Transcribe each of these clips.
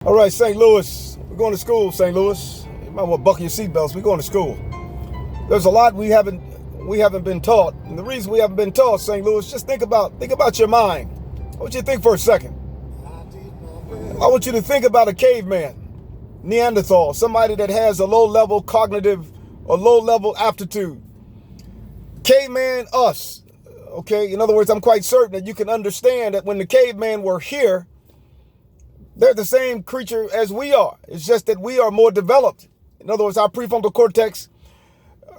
All right, St. Louis. We're going to school, St. Louis. You might want to buckle your seatbelts. We're going to school. There's a lot we haven't been taught. And the reason we haven't been taught, St. Louis, just think about your mind. I want you to think for a second. I want you to think about a caveman, Neanderthal, somebody that has a low-level cognitive or low-level aptitude. Caveman, us. Okay, in other words, I'm quite certain that you can understand that when the cavemen were here, they're the same creature as we are. It's just that we are more developed. In other words, our prefrontal cortex,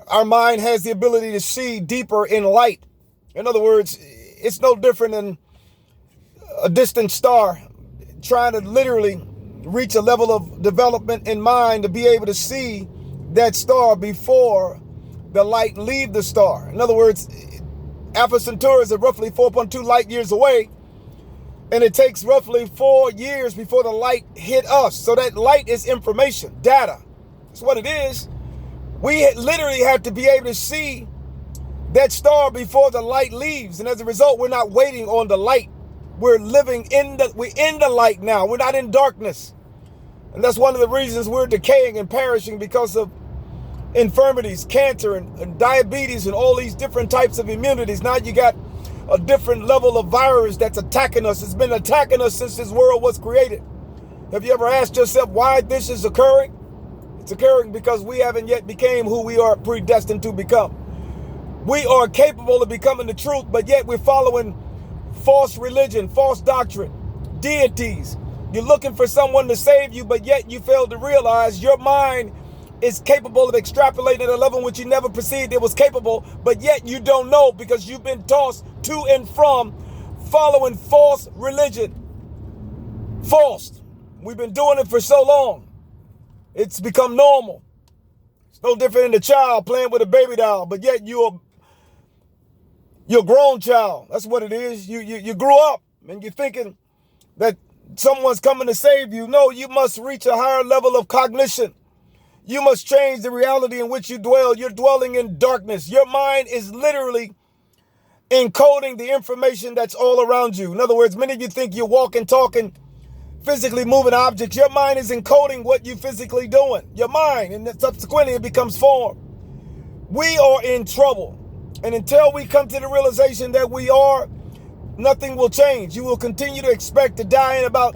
our mind has the ability to see deeper in light. In other words, it's no different than a distant star trying to literally reach a level of development in mind to be able to see that star before the light leave the star. In other words, Alpha Centauri is roughly 4.2 light years away. And it takes roughly 4 years before the light hit us. So that light is information, data. That's what it is. We literally have to be able to see that star before the light leaves. And as a result, we're not waiting on the light. We're living we're in the light now. We're not in darkness. And that's one of the reasons we're decaying and perishing, because of infirmities, cancer, and diabetes, and all these different types of immunities. Now you got a different level of virus that's attacking us. It's been attacking us since this world was created. Have you ever asked yourself why this is occurring? It's occurring because we haven't yet became who we are predestined to become. We are capable of becoming the truth, but yet we're following false religion, false doctrine, deities. You're looking for someone to save you, but yet you fail to realize your mind is capable of extrapolating at a level in which you never perceived it was capable, but yet you don't know because you've been tossed to and from following false religion. False. We've been doing it for so long. It's become normal. It's no different than a child playing with a baby doll, but yet you're a grown child. That's what it is. You grew up and you're thinking that someone's coming to save you. No, you must reach a higher level of cognition. You must change the reality in which you dwell. You're dwelling in darkness. Your mind is literally encoding the information that's all around you. In other words, many of you think you're walking, talking, physically moving objects. Your mind is encoding what you're physically doing. Your mind, and then subsequently it becomes form. We are in trouble. And until we come to the realization that we are, nothing will change. You will continue to expect to die in about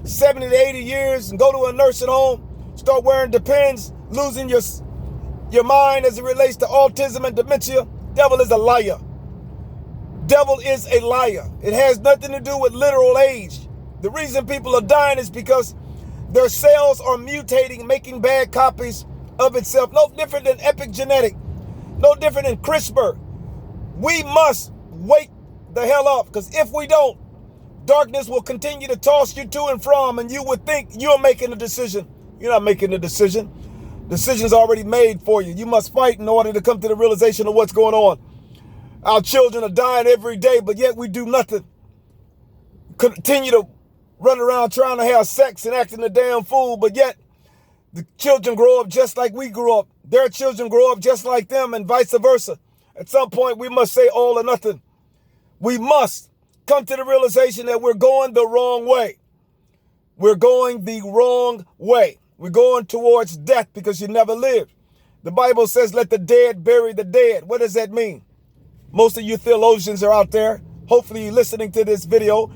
70 to 80 years and go to a nursing home, start wearing Depends, losing your mind as it relates to autism and dementia. Devil is a liar. Devil is a liar. It has nothing to do with literal age. The reason people are dying is because their cells are mutating, making bad copies of itself. No different than epigenetic. No different than CRISPR. We must wake the hell up, because if we don't, darkness will continue to toss you to and from, and you would think you're making a decision. You're not making a decision. Decision's already made for you. You must fight in order to come to the realization of what's going on. Our children are dying every day, but yet we do nothing. Continue to run around trying to have sex and acting a damn fool, but yet the children grow up just like we grew up. Their children grow up just like them, and vice versa. At some point, we must say all or nothing. We must come to the realization that we're going the wrong way. We're going the wrong way. We're going towards death because you never lived. The Bible says, let the dead bury the dead. What does that mean? Most of you theologians are out there. Hopefully you're listening to this video.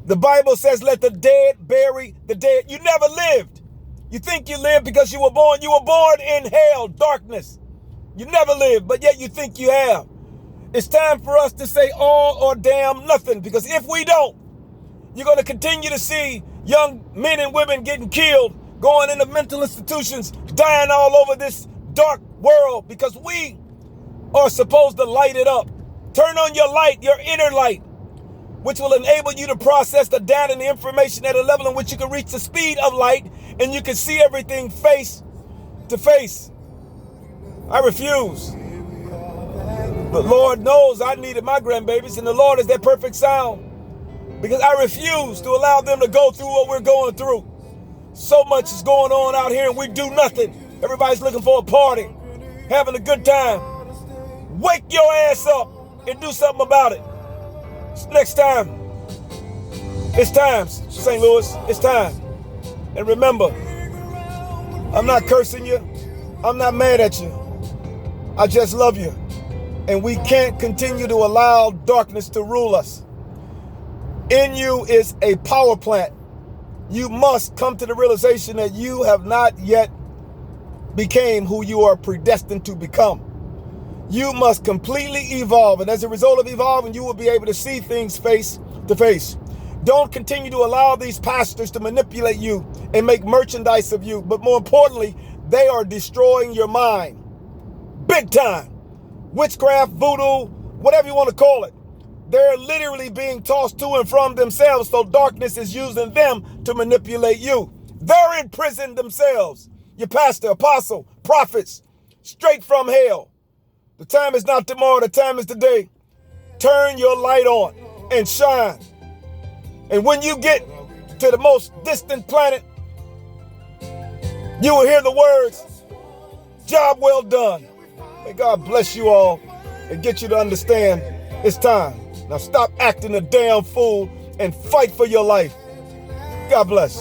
The Bible says, let the dead bury the dead. You never lived. You think you lived because you were born. You were born in hell, darkness. You never lived, but yet you think you have. It's time for us to say all or damn nothing, because if we don't, you're going to continue to see young men and women getting killed, going into mental institutions, dying all over this dark world, because we are supposed to light it up. Turn on your light, your inner light, which will enable you to process the data and the information at a level in which you can reach the speed of light and you can see everything face to face. I refuse. The Lord knows I needed my grandbabies, and the Lord is that perfect sound, because I refuse to allow them to go through what we're going through. So much is going on out here and we do nothing. Everybody's looking for a party, having a good time. Wake your ass up and do something about it. Next time. It's time, St. Louis. It's time. And remember, I'm not cursing you. I'm not mad at you. I just love you. And we can't continue to allow darkness to rule us. In you is a power plant. You must come to the realization that you have not yet became who you are predestined to become. You must completely evolve. And as a result of evolving, you will be able to see things face to face. Don't continue to allow these pastors to manipulate you and make merchandise of you. But more importantly, they are destroying your mind. Big time. Witchcraft, voodoo, whatever you want to call it. They're literally being tossed to and from themselves, so darkness is using them to manipulate you. They're in prison themselves. Your pastor, apostle, prophets, straight from hell. The time is not tomorrow, the time is today. Turn your light on and shine. And when you get to the most distant planet, you will hear the words, job well done. May God bless you all and get you to understand it's time. Now stop acting a damn fool and fight for your life. God bless.